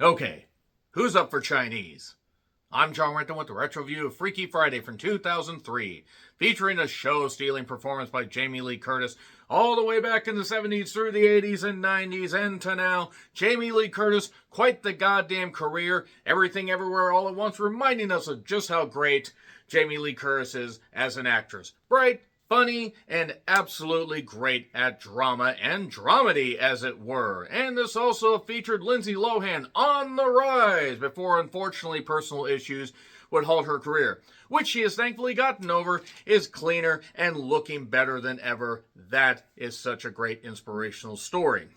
Okay, who's up for Chinese? I'm John Renton with the Retro View of Freaky Friday from 2003, featuring a show-stealing performance by Jamie Lee Curtis all the way back in the 70s through the 80s and 90s and to now. Jamie Lee Curtis, quite the goddamn career, everything everywhere all at once, reminding us of just how great Jamie Lee Curtis is as an actress. Bright, funny, and absolutely great at drama and dramedy, as it were. And this also featured Lindsay Lohan on the rise before, unfortunately, personal issues would halt her career, which she has thankfully gotten over, is cleaner and looking better than ever. That is such a great inspirational story.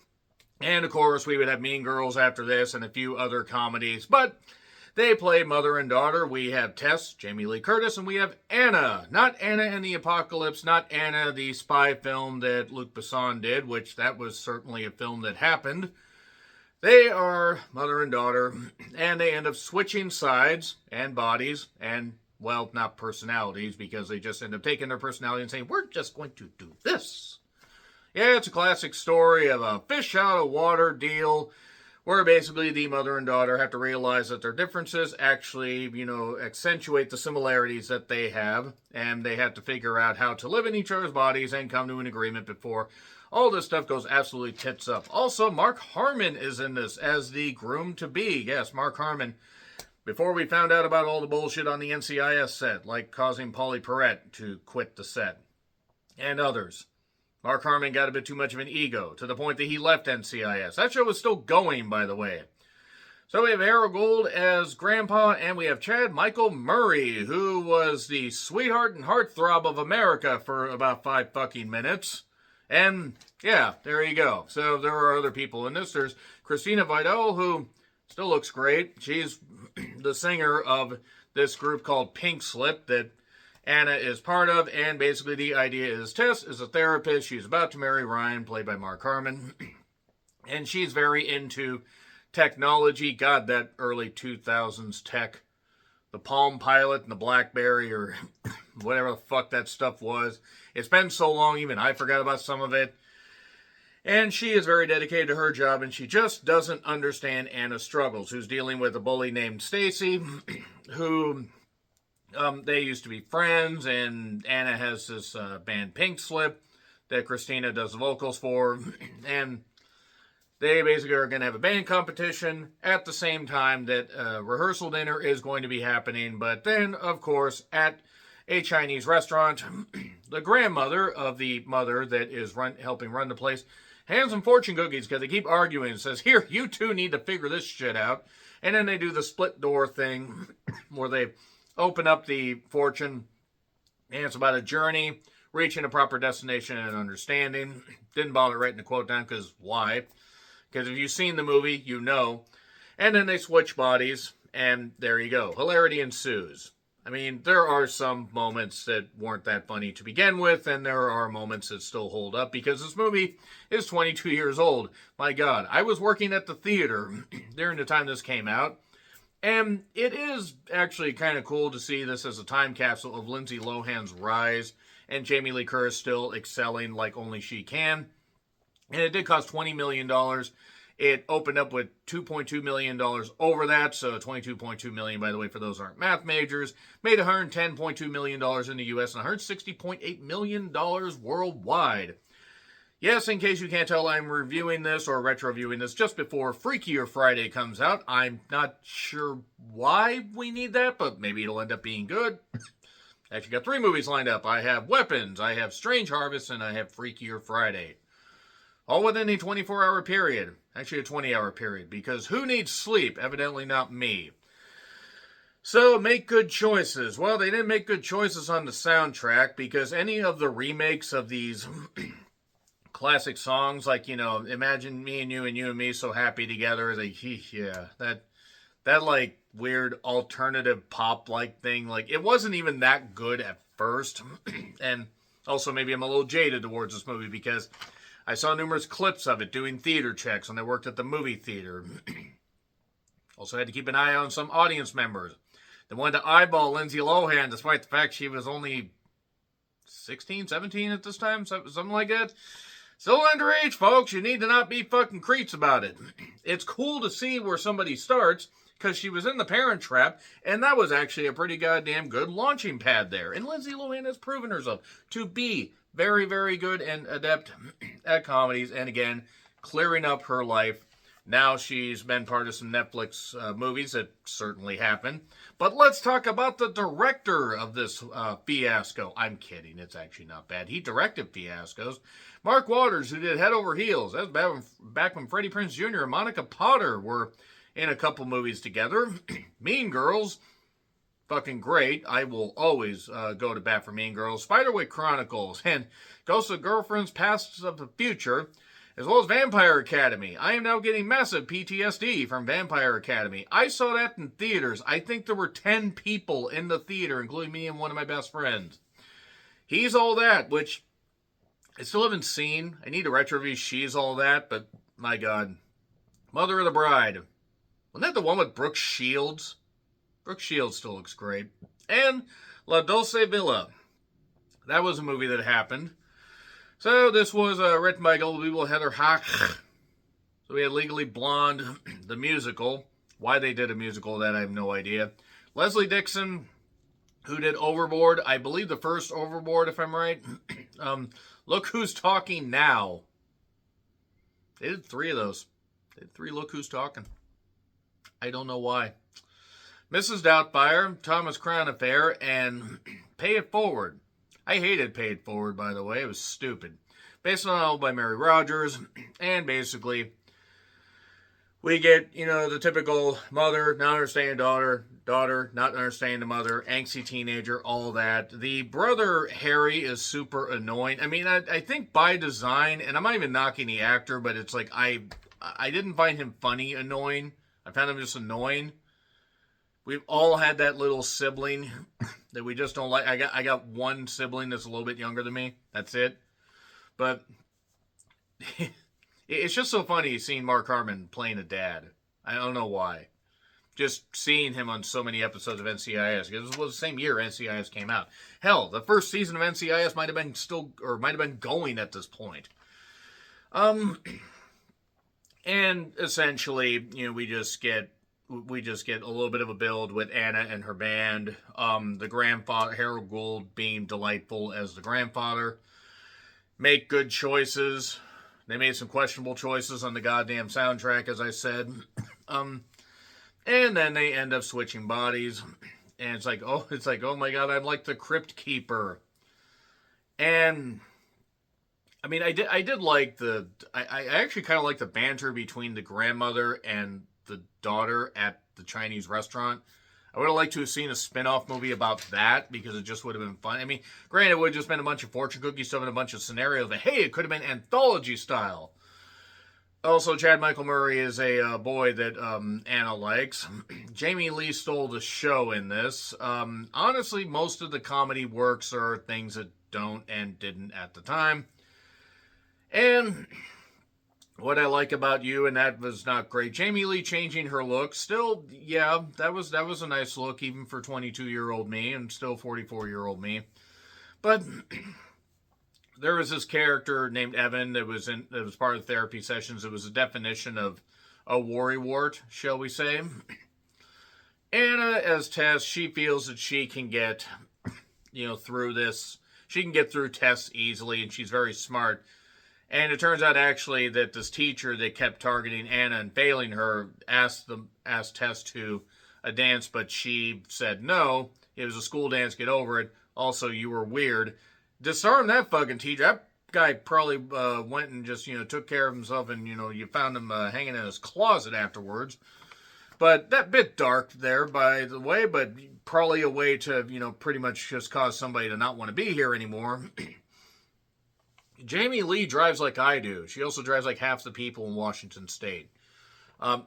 And, of course, we would have Mean Girls after this and a few other comedies, but they play mother and daughter. We have Tess, Jamie Lee Curtis, and we have Anna. Not Anna and the Apocalypse, not Anna, the spy film that Luc Besson did, which that was certainly a film that happened. They are mother and daughter, and they end up switching sides and bodies and, well, not personalities, because they just end up taking their personality and saying, we're just going to do this. Yeah, it's a classic story of a fish out of water deal, where basically the mother and daughter have to realize that their differences actually, accentuate the similarities that they have, and they have to figure out how to live in each other's bodies and come to an agreement before all this stuff goes absolutely tits up. Also, Mark Harmon is in this as the groom-to-be. Yes, Mark Harmon. Before we found out about all the bullshit on the NCIS set, like causing Polly Perrette to quit the set, and others. Mark Harmon got a bit too much of an ego, to the point that he left NCIS. That show was still going, by the way. So we have Harold Gould as Grandpa, and we have Chad Michael Murray, who was the sweetheart and heartthrob of America for about 5 fucking minutes. And, yeah, there you go. So there are other people in this. There's Christina Vidal, who still looks great. She's the singer of this group called Pink Slip that Anna is part of, and basically the idea is Tess is a therapist. She's about to marry Ryan, played by Mark Harmon, and she's very into technology. God, that early 2000s tech. The Palm Pilot and the BlackBerry, or whatever the fuck that stuff was. It's been so long, even I forgot about some of it. And she is very dedicated to her job, and she just doesn't understand Anna's struggles, who's dealing with a bully named Stacy, who they used to be friends, and Anna has this band Pink Slip that Christina does the vocals for, and they basically are going to have a band competition at the same time that rehearsal dinner is going to be happening. But then, of course, at a Chinese restaurant, the grandmother of the mother that is helping run the place hands them fortune cookies because they keep arguing and says, here, you two need to figure this shit out. And then they do the split door thing where they open up the fortune, and it's about a journey, reaching a proper destination and understanding. Didn't bother writing the quote down, because why? Because if you've seen the movie, you know. And then they switch bodies, and there you go. Hilarity ensues. I mean, there are some moments that weren't that funny to begin with, and there are moments that still hold up, because this movie is 22 years old. My God, I was working at the theater during the time this came out, and it is actually kind of cool to see this as a time capsule of Lindsay Lohan's rise and Jamie Lee Curtis still excelling like only she can. And it did cost $20 million. It opened up with $2.2 million over that, so $22.2 million, by the way, for those who aren't math majors. Made $110.2 million in the U.S. and $160.8 million worldwide. Yes, in case you can't tell, I'm reviewing this or retro-viewing this just before Freakier Friday comes out. I'm not sure why we need that, but maybe it'll end up being good. Actually got 3 movies lined up. I have Weapons, I have Strange Harvest, and I have Freakier Friday. All within a 24-hour period. Actually, a 20-hour period, because who needs sleep? Evidently not me. So, make good choices. Well, they didn't make good choices on the soundtrack, because any of the remakes of these classic songs, like, Imagine Me and You and Me So Happy Together, that like, weird alternative pop-like thing, like, it wasn't even that good at first. And also, maybe I'm a little jaded towards this movie, because I saw numerous clips of it doing theater checks when I worked at the movie theater. Also had to keep an eye on some audience members that wanted to eyeball Lindsay Lohan, despite the fact she was only 16, 17 at this time, something like that. Still underage, folks. You need to not be fucking creeps about it. It's cool to see where somebody starts, because she was in the Parent Trap, and that was actually a pretty goddamn good launching pad there. And Lindsay Lohan has proven herself to be very, very good and adept at comedies, and again, clearing up her life. Now she's been part of some Netflix movies that certainly happened. But let's talk about the director of this fiasco. I'm kidding. It's actually not bad. He directed fiascos. Mark Waters, who did Head Over Heels. That was back when Freddie Prinze Jr. and Monica Potter were in a couple movies together. Mean Girls, fucking great. I will always go to bat for Mean Girls. Spiderwick Chronicles and Ghosts of Girlfriends Past of the Future, as well as Vampire Academy. I am now getting massive PTSD from Vampire Academy. I saw that in theaters. I think there were 10 people in the theater, including me and one of my best friends. He's All That, which I still haven't seen. I need to retro review She's All That, but my God. Mother of the Bride. Wasn't that the one with Brooke Shields? Brooke Shields still looks great. And La Dolce Villa. That was a movie that happened. So this was written by Golden People, Heather Hach. So we had Legally Blonde, the musical. Why they did a musical, that I have no idea. Leslie Dixon, who did Overboard. I believe the first Overboard, if I'm right. Look Who's Talking Now. They did 3 of those. They did 3 Look Who's Talking. I don't know why. Mrs. Doubtfire, Thomas Crown Affair, and Pay It Forward. I hated Pay It Forward, by the way. It was stupid. Based on a novel by Mary Rogers. And basically, we get, the typical mother, not understanding daughter, daughter, not understanding the mother, angsty teenager, all that. The brother, Harry, is super annoying. I mean, I think by design, and I'm not even knocking the actor, but it's like, I didn't find him funny annoying. I found him just annoying. We've all had that little sibling that we just don't like. I got one sibling that's a little bit younger than me. That's it. But it's just so funny seeing Mark Harmon playing a dad. I don't know why. Just seeing him on so many episodes of NCIS. Because it was the same year NCIS came out. Hell, the first season of NCIS might have been going at this point. And essentially, we just get a little bit of a build with Anna and her band. The grandfather, Harold Gould, being delightful as the grandfather. Make good choices. They made some questionable choices on the goddamn soundtrack, as I said. And then they end up switching bodies. And it's like, oh my God, I'm like the Crypt Keeper. And I mean, I did like I actually kind of like the banter between the grandmother and the daughter at the Chinese restaurant. I would have liked to have seen a spin-off movie about that, because it just would have been fun. I mean, granted, it would have just been a bunch of fortune cookie stuff and a bunch of scenarios, but hey, it could have been anthology style. Also, Chad Michael Murray is a boy that Anna likes. Jamie Lee stole the show in this. Honestly, most of the comedy works are things that don't and didn't at the time. And What I Like About You, and that was not great. Jamie Lee changing her look. Still, yeah, that was a nice look, even for 22-year-old me, and still 44-year-old me. But there was this character named Evan that was part of therapy sessions. It was a definition of a worrywart, shall we say. Anna, as Tess, she feels that she can get, through this. She can get through tests easily, and she's very smart. And it turns out actually that this teacher that kept targeting Anna and failing her asked Tess to a dance, but she said no. It was a school dance, get over it. Also, you were weird. Disarm that fucking teacher. That guy probably went and just, took care of himself, and, you found him hanging in his closet afterwards. But that bit dark there, by the way, but probably a way to, pretty much just cause somebody to not want to be here anymore. Jamie Lee drives like I do. She also drives like half the people in Washington State.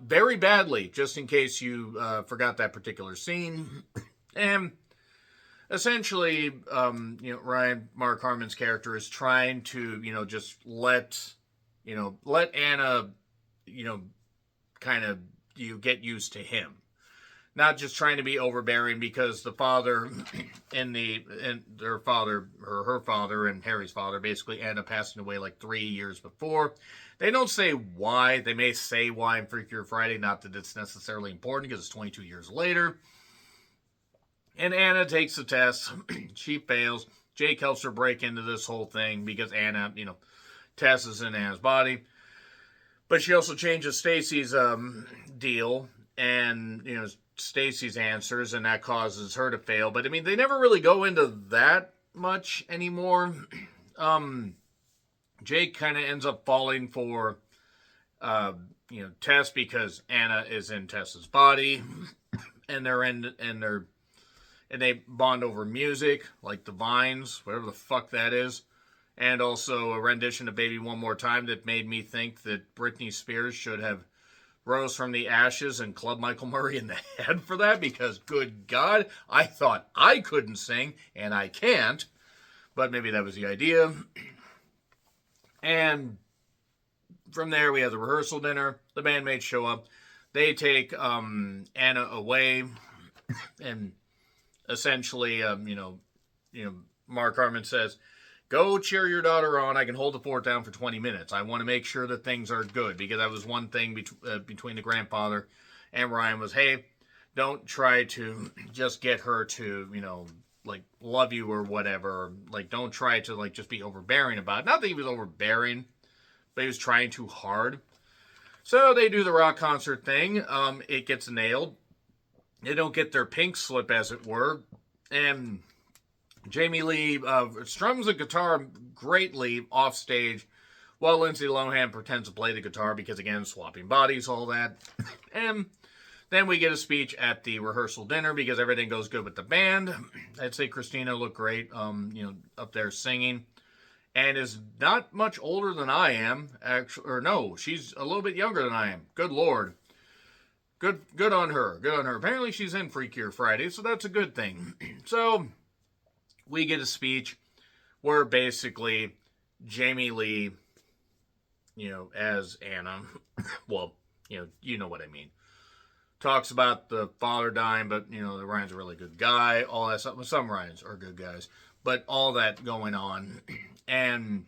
Very badly, just in case you forgot that particular scene. And essentially, Mark Harmon's character is trying to, just let Anna, kind of, get used to him. not just trying to be overbearing, because the father and her father and Harry's father basically end up passing away like 3 years before. They don't say why. They may say why in Freakier Friday, not that it's necessarily important because it's 22 years later. And Anna takes the test. She fails. Jake helps her break into this whole thing because Anna, Tess is in Anna's body. But she also changes Stacy's deal and, Stacy's answers, and that causes her to fail. But, they never really go into that much anymore. Jake kind of ends up falling for, Tess because Anna is in Tess's body. And they bond over music, like the Vines, whatever the fuck that is. And also a rendition of Baby One More Time that made me think that Britney Spears should have rose from the ashes and clubbed Michael Murray in the head for that, because good God, I thought I couldn't sing, and I can't. But maybe that was the idea. And from there, we have the rehearsal dinner. The bandmates show up. They take Anna away, and essentially, Mark Harmon says, "Go cheer your daughter on. I can hold the fort down for 20 minutes. I want to make sure that things are good." Because that was one thing between the grandfather and Ryan was, hey, don't try to just get her to, love you or whatever. Like, don't try to, just be overbearing about it. Not that he was overbearing, but he was trying too hard. So they do the rock concert thing. It gets nailed. They don't get their pink slip, as it were. And Jamie Lee strums the guitar greatly off stage while Lindsay Lohan pretends to play the guitar because, again, swapping bodies, all that. And then we get a speech at the rehearsal dinner because everything goes good with the band. I'd say Christina looked great, up there singing. And is not much older than I am. Actually, or no, she's a little bit younger than I am. Good Lord. Good on her. Good on her. Apparently she's in Freakier Friday, so that's a good thing. So we get a speech where basically Jamie Lee, as Anna, well, you know what I mean, talks about the father dying, but, Ryan's a really good guy, all that stuff. Some Ryans are good guys, but all that going on. And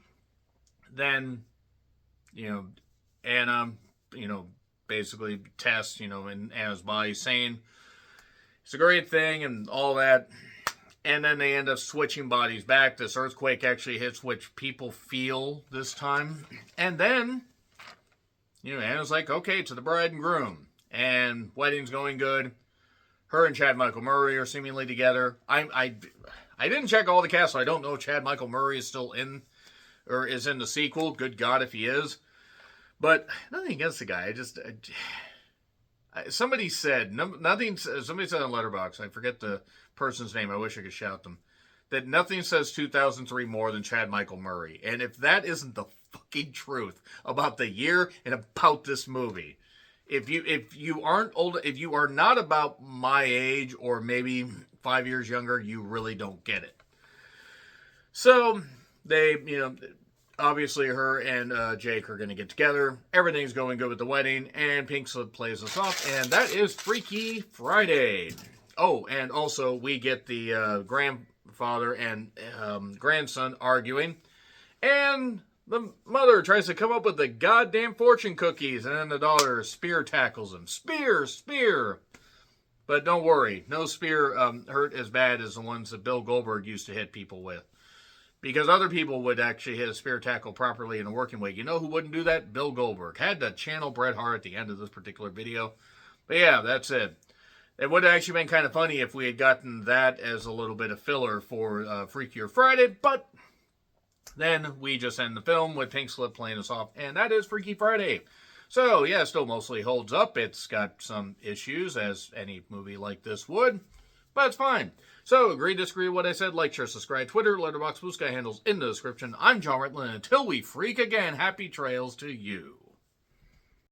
then, Anna, basically Tess, in Anna's body, saying it's a great thing and all that. And then they end up switching bodies back. This earthquake actually hits, which people feel this time. And then, Anna's like, okay, to the bride and groom. And wedding's going good. Her and Chad Michael Murray are seemingly together. I didn't check all the cast, so I don't know if Chad Michael Murray is still in, or is in the sequel. Good God, if he is. But nothing against the guy. Somebody said on Letterboxd, I forget the person's name, I wish I could shout them, that nothing says 2003 more than Chad Michael Murray. And if that isn't the fucking truth about the year and about this movie, if you aren't old, if you are not about my age or maybe 5 years younger, you really don't get it. So they, obviously her and Jake are going to get together. Everything's going good with the wedding, and Pink Slip plays us off, and that is Freaky Friday. Oh, and also we get the grandfather and grandson arguing, and the mother tries to come up with the goddamn fortune cookies, and then the daughter spear tackles him. Spear! But don't worry, no spear hurt as bad as the ones that Bill Goldberg used to hit people with. Because other people would actually hit a spear tackle properly in a working way. You know who wouldn't do that? Bill Goldberg. Had to channel Bret Hart at the end of this particular video. But yeah, that's it. It would have actually been kind of funny if we had gotten that as a little bit of filler for Freakier Friday. But then we just end the film with Pink Slip playing us off. And that is Freaky Friday. So yeah, still mostly holds up. It's got some issues, as any movie like this would. But it's fine. So, agree, disagree with what I said, like, share, subscribe, Twitter, Letterboxd, Blue Sky handles in the description. I'm John Rittland, and until we freak again, happy trails to you.